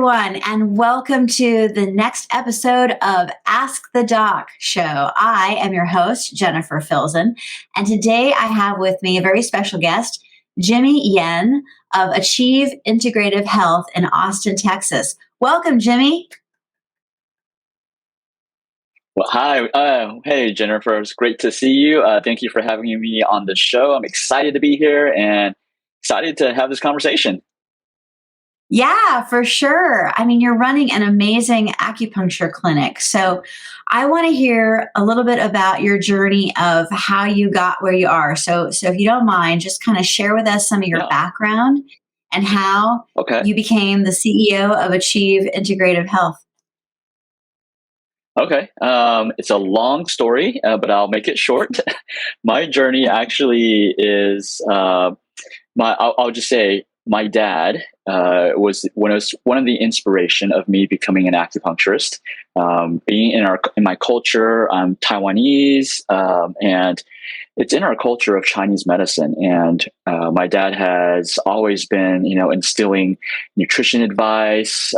everyone, and welcome to the next episode of Ask the Doc Show. I am your host, Jennifer Filzen, and today I have with me a very special guest, Jimmy Yen of Achieve Integrative Health in Austin, Texas. Welcome, Jimmy. Well, hi. Hey, Jennifer. It's great to see you. Thank you for having me on the show. I'm excited to be here and excited to have this conversation. Yeah, for sure. I mean, you're running an amazing acupuncture clinic. So I want to hear a little bit about your journey of how you got where you are. So if you don't mind, just kind of share with us some of your Yeah. background and how Okay. you became the CEO of Achieve Integrative Health. Okay. It's a long story, but I'll make it short. My journey actually is I'll just say my dad was one of the inspiration of me becoming an acupuncturist. Being in my culture, I'm Taiwanese, and it's in our culture of Chinese medicine. And my dad has always been, instilling nutrition advice,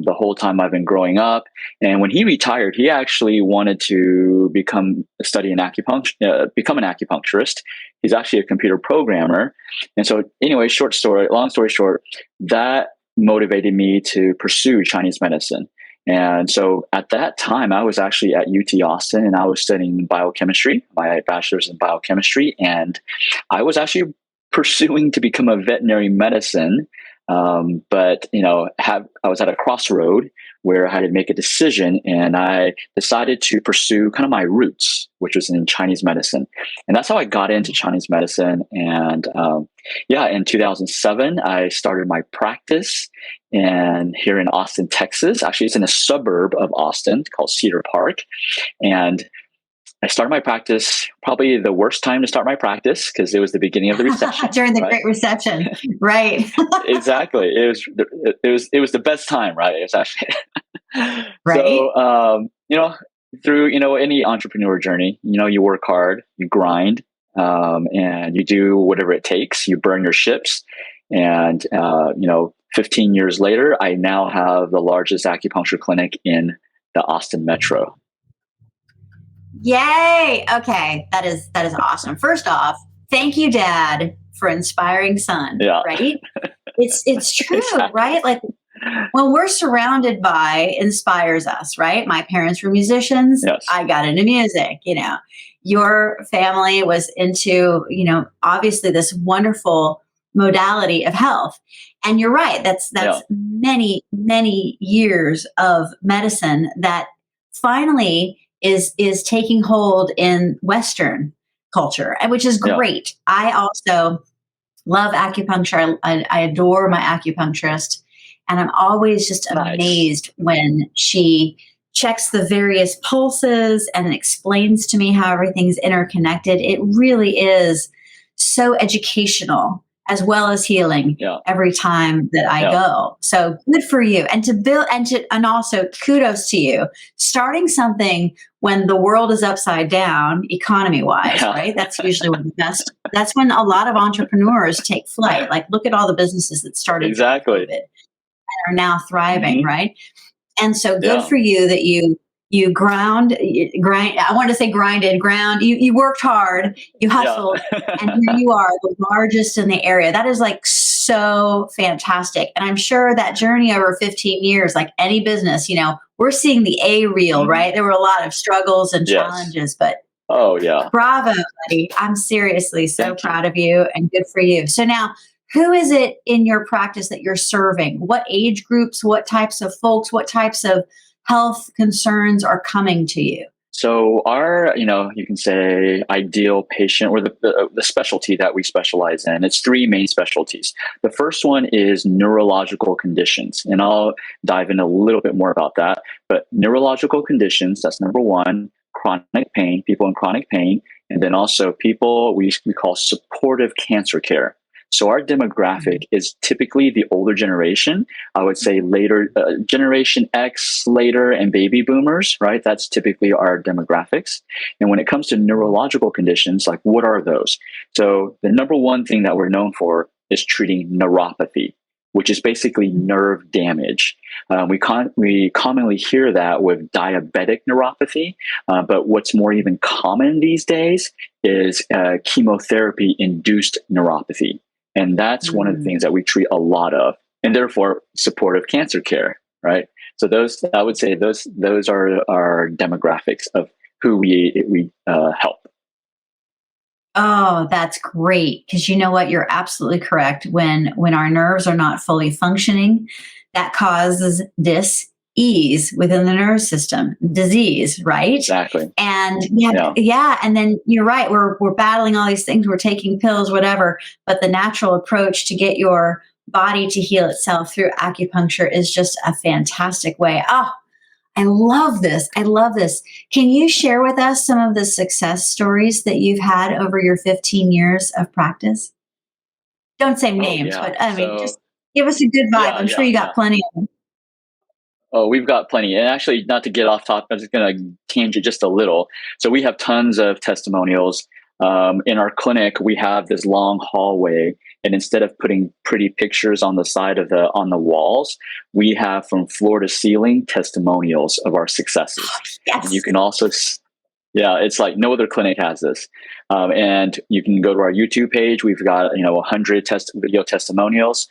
the whole time I've been growing up. And when he retired, he actually wanted to become an acupuncturist. He's actually a computer programmer. And so anyway, long story short, that motivated me to pursue Chinese medicine. And so at that time, I was actually at UT Austin and I was studying biochemistry, my bachelor's in biochemistry. And I was actually pursuing to become a veterinary medicine. But I was at a crossroad where I had to make a decision, and I decided to pursue kind of my roots, which was in Chinese medicine. And that's how I got into Chinese medicine. And in 2007, I started my practice here in Austin, Texas. Actually, it's in a suburb of Austin called Cedar Park. And I started my practice, probably the worst time to start my practice because it was the beginning of the recession. During the Great Recession, right? Exactly. It was the best time, right? It was actually right. So through any entrepreneur journey, you work hard, you grind, and you do whatever it takes. You burn your ships, and 15 years later, I now have the largest acupuncture clinic in the Austin metro. Yay. Okay. That is awesome. First off, thank you, Dad, for inspiring son. Yeah. Right? It's true, Exactly. right? Like when we're surrounded by inspires us, right? My parents were musicians. Yes. I got into music, Your family was into, obviously this wonderful modality of health. And you're right. That's many, many years of medicine that finally is taking hold in Western culture, which is great. I also love acupuncture. I adore my acupuncturist, and I'm always just amazed when she checks the various pulses and explains to me how everything's interconnected. It really is so educational as well as healing every time that I go. So good for you. And to build and also kudos to you starting something when the world is upside down economy wise, right? That's usually when that's when a lot of entrepreneurs take flight. Like look at all the businesses that started Exactly. COVID and are now thriving, right? And so good for you that you grind. I wanted to say grinded, ground. You worked hard, you hustled, and here you are, the largest in the area. That is like so fantastic. And I'm sure that journey over 15 years, like any business, we're seeing the A reel, right? There were a lot of struggles and challenges, but bravo, buddy. I'm seriously so proud of you and good for you. So now, who is it in your practice that you're serving? What age groups, what types of folks, what types of health concerns are coming to you? So our, you can say ideal patient or the specialty that we specialize in, it's three main specialties. The first one is neurological conditions, and I'll dive in a little bit more about that. But neurological conditions, that's number one, chronic pain, people in chronic pain, and then also people we call supportive cancer care. So our demographic is typically the older generation. I would say later, Generation X later and baby boomers, right? That's typically our demographics. And when it comes to neurological conditions, like what are those? So the number one thing that we're known for is treating neuropathy. which is basically nerve damage. We commonly hear that with diabetic neuropathy, but what's more even common these days is chemotherapy-induced neuropathy. And that's one of the things that we treat a lot of, and therefore supportive cancer care, right? So I would say those are our demographics of who we help. Oh, that's great. Because you know what? You're absolutely correct. When our nerves are not fully functioning, that causes dis-ease within the nerve system, disease, right? Exactly. And yeah. And then you're right. We're battling all these things. We're taking pills, whatever. But the natural approach to get your body to heal itself through acupuncture is just a fantastic way. Oh, I love this. I love this. Can you share with us some of the success stories that you've had over your 15 years of practice? Don't say names, but I mean, just give us a good vibe. I'm sure you got plenty of them. Oh, we've got plenty. And actually, not to get off topic, I'm just going to tangent just a little. So we have tons of testimonials. In our clinic, we have this long hallway, and instead of putting pretty pictures on the side of on the walls, we have from floor to ceiling testimonials of our successes. Yes. And you can also, it's like no other clinic has this. And you can go to our YouTube page. We've got 100 video testimonials.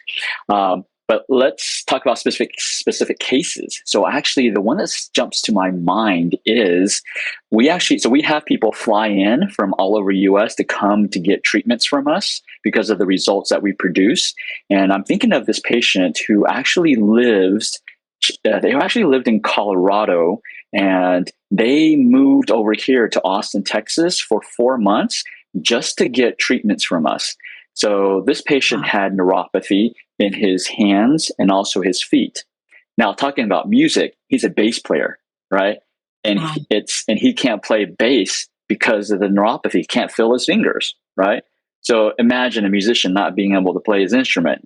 But let's talk about specific cases. So actually, the one that jumps to my mind is we have people fly in from all over the US to come to get treatments from us because of the results that we produce. And I'm thinking of this patient who actually they actually lived in Colorado, and they moved over here to Austin, Texas for 4 months just to get treatments from us. So this patient had neuropathy in his hands and also his feet. Now, talking about music, he's a bass player, right? And he can't play bass because of the neuropathy. He can't feel his fingers, right? So imagine a musician not being able to play his instrument.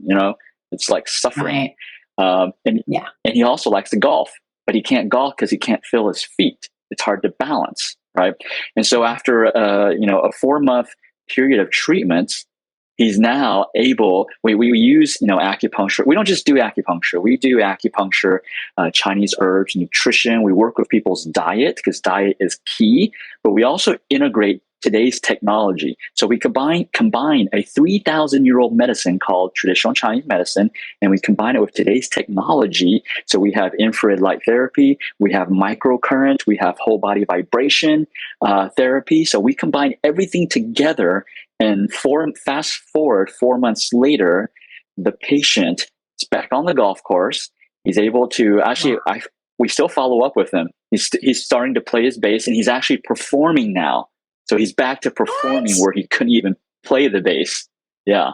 It's like suffering. Right. And he also likes to golf, but he can't golf because he can't feel his feet. It's hard to balance, right? And so after a 4-month period of treatments, he's now able, we use, acupuncture. We don't just do acupuncture. We do acupuncture, Chinese herbs, nutrition. We work with people's diet because diet is key, but we also integrate today's technology. So we combine a 3,000-year-old medicine called traditional Chinese medicine, and we combine it with today's technology. So we have infrared light therapy, we have microcurrent, we have whole body vibration therapy. So we combine everything together, and fast forward 4 months later, the patient is back on the golf course. He's able to we still follow up with him. He's starting to play his bass, and he's actually performing now. So he's back to performing where he couldn't even play the bass. Yeah.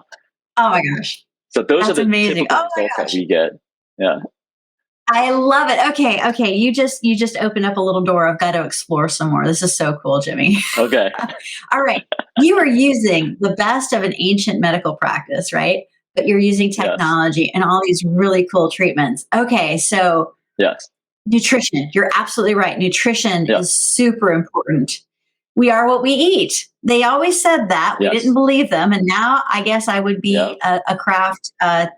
Oh my gosh. So those are the amazing. typical results that we get. Yeah. I love it. Okay. You just opened up a little door. I've got to explore some more. This is so cool, Jimmy. Okay. All right. You are using the best of an ancient medical practice, right? But you're using technology and all these really cool treatments. Okay. So nutrition, you're absolutely right. Nutrition is super important. We are what we eat. They always said that. We didn't believe them. And now I guess I would be a Kraft a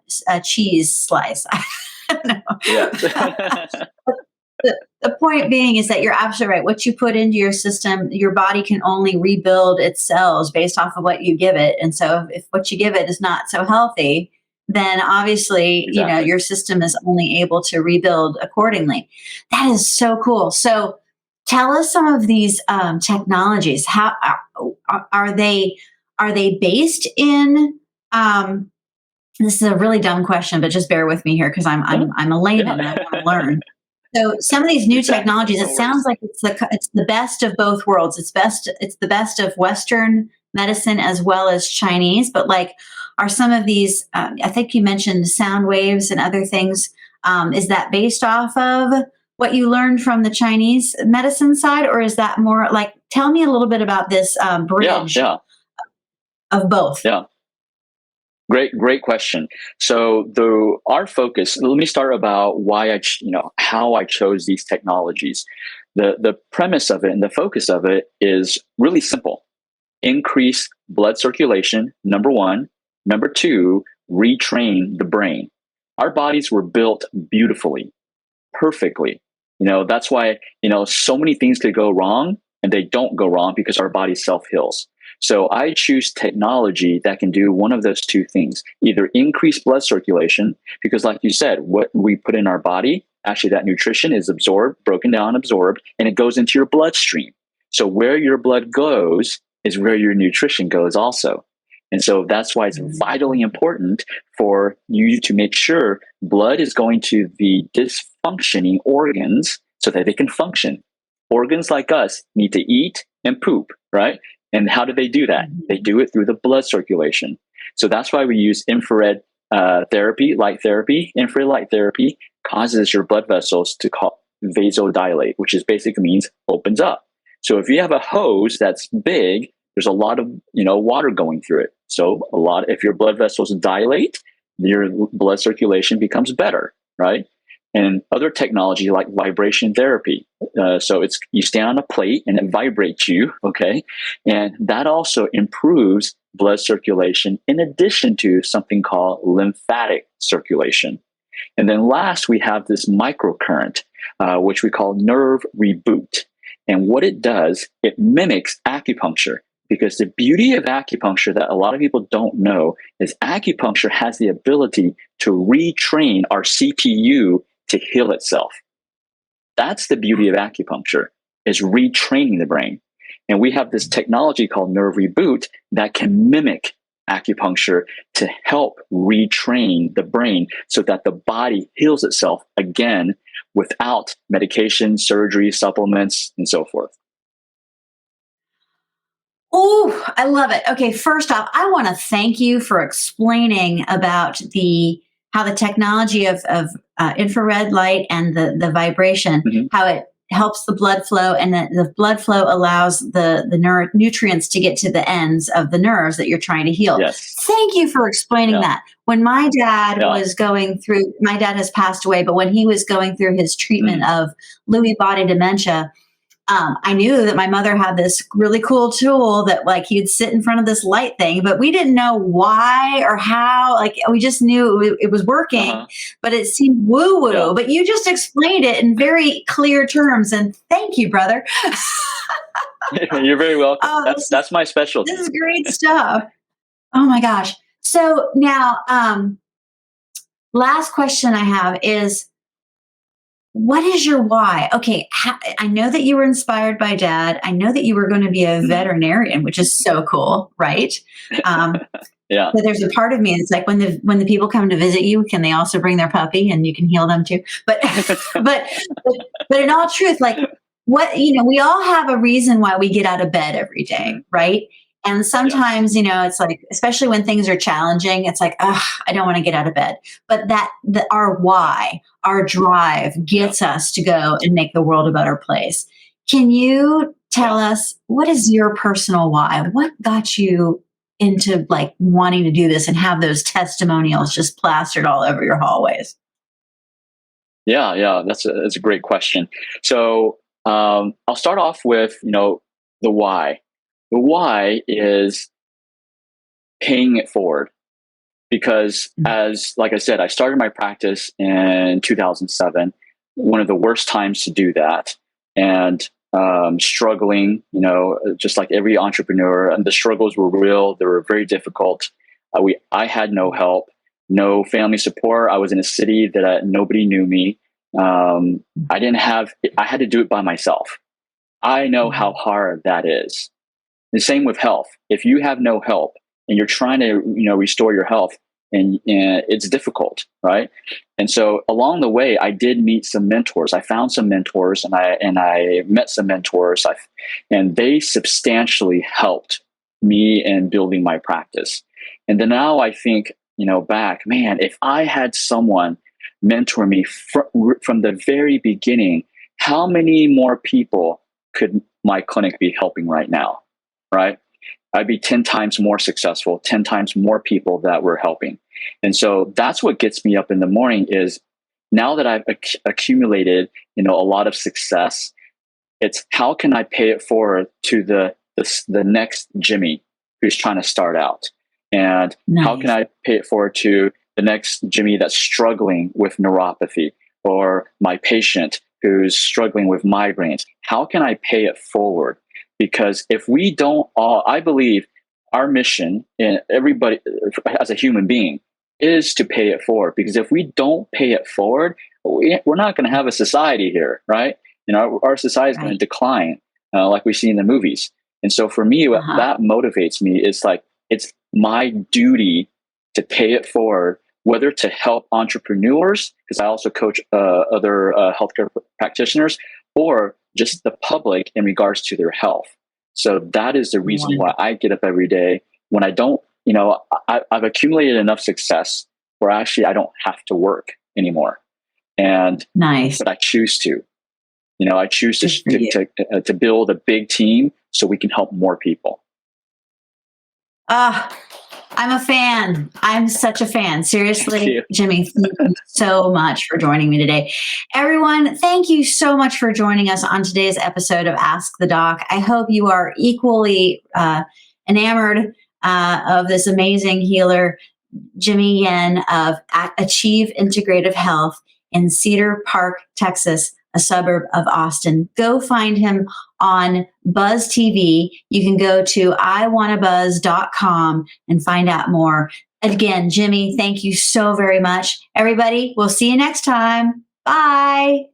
cheese slice. I don't know. The point being is that you're absolutely right. What you put into your system, your body can only rebuild its cells based off of what you give it. And so if what you give it is not so healthy, then obviously, your system is only able to rebuild accordingly. That is so cool. So tell us some of these technologies. How are they based in? This is a really dumb question, but just bear with me here because I'm a layman and I want to learn. So some of these new technologies, it sounds like it's the best of both worlds. It's the best of Western medicine as well as Chinese. But are some of these? I think you mentioned sound waves and other things. Is that based off of what you learned from the Chinese medicine side, or is that more tell me a little bit about this bridge of both? Yeah. Great question. So our focus, let me start about why how I chose these technologies. The premise of it and the focus of it is really simple. Increase blood circulation, number one. Number two, retrain the brain. Our bodies were built beautifully, perfectly. That's why, so many things could go wrong and they don't go wrong because our body self heals. So I choose technology that can do one of those two things, either increase blood circulation, because like you said, what we put in our body, actually that nutrition is absorbed, broken down, absorbed, and it goes into your bloodstream. So where your blood goes is where your nutrition goes also. And so that's why it's vitally important for you to make sure blood is going to the dysfunctioning organs so that they can function. Organs like us need to eat and poop, right? And how do they do that? They do it through the blood circulation. So that's why we use infrared therapy, light therapy. Infrared light therapy causes your blood vessels to vasodilate, which is basically means opens up. So if you have a hose that's big, there's a lot of water going through it. So if your blood vessels dilate, your blood circulation becomes better, right? And other technology like vibration therapy. So you stand on a plate and it vibrates you, okay? And that also improves blood circulation in addition to something called lymphatic circulation. And then last, we have this microcurrent, which we call nerve reboot. And what it does, it mimics acupuncture. Because the beauty of acupuncture that a lot of people don't know is acupuncture has the ability to retrain our CPU to heal itself. That's the beauty of acupuncture, is retraining the brain. And we have this technology called nerve reboot that can mimic acupuncture to help retrain the brain so that the body heals itself again without medication, surgery, supplements, and so forth. Oh, I love it. Okay, first off, I want to thank you for explaining about how the technology of infrared light and the vibration, how it helps the blood flow, and that the blood flow allows the nutrients to get to the ends of the nerves that you're trying to heal. Yes. Thank you for explaining that. When my dad was going through, my dad has passed away, but when he was going through his treatment of Lewy body dementia, I knew that my mother had this really cool tool that like he'd sit in front of this light thing, but we didn't know why or how. Like we just knew it was working, but it seemed woo-woo. Yeah. But you just explained it in very clear terms, and thank you, brother. You're very welcome. That's my specialty. This is great stuff. Oh my gosh. So now, last question I have is, what is your why? Okay, I know that you were inspired by Dad. I know that you were going to be a veterinarian, which is so cool, right? Yeah. But there's a part of me that's like, when the people come to visit you, can they also bring their puppy and you can heal them too? But but in all truth, like we all have a reason why we get out of bed every day, right? And sometimes, it's like, especially when things are challenging, it's like, I don't want to get out of bed. But our why, our drive gets us to go and make the world a better place. Can you tell us, what is your personal why? What got you into like wanting to do this and have those testimonials just plastered all over your hallways? Yeah, that's a great question. So I'll start off with, the why. The why is paying it forward, because like I said, I started my practice in 2007, one of the worst times to do that, and struggling, just like every entrepreneur, and the struggles were real. They were very difficult. I had no help, no family support. I was in a city that nobody knew me. I had to do it by myself. I know how hard that is. The same with health. If you have no help and you're trying to, restore your health, and it's difficult, right? And so along the way, I did meet some mentors. I found some mentors, and I met some mentors, and they substantially helped me in building my practice. And then now I think, back, man, if I had someone mentor me from the very beginning, how many more people could my clinic be helping right now? Right? I'd be 10 times more successful, 10 times more people that we're helping. And so that's what gets me up in the morning, is now that I've accumulated, a lot of success, it's how can I pay it forward to the next Jimmy who's trying to start out? And how can I pay it forward to the next Jimmy that's struggling with neuropathy, or my patient who's struggling with migraines? How can I pay it forward? Because if we don't all, I believe our mission in everybody as a human being is to pay it forward. Because if we don't pay it forward, we're not going to have a society here, right? Our society is going to decline, like we see in the movies. And so for me, what that motivates me is like, it's my duty to pay it forward, whether to help entrepreneurs, because I also coach other healthcare practitioners, or just the public in regards to their health. So that is the reason why I get up every day when I don't, I've accumulated enough success where actually I don't have to work anymore. And but I choose to, I choose to build a big team so we can help more people. I'm a fan. I'm such a fan. Seriously, Jimmy, thank you so much for joining me today. Everyone, thank you so much for joining us on today's episode of Ask the Doc. I hope you are equally enamored of this amazing healer, Jimmy Yen of Achieve Integrative Health in Cedar Park, Texas, a suburb of Austin. Go find him on Buzz TV. You can go to iwannabuzz.com and find out more. Again, Jimmy, thank you so very much. Everybody, we'll see you next time. Bye.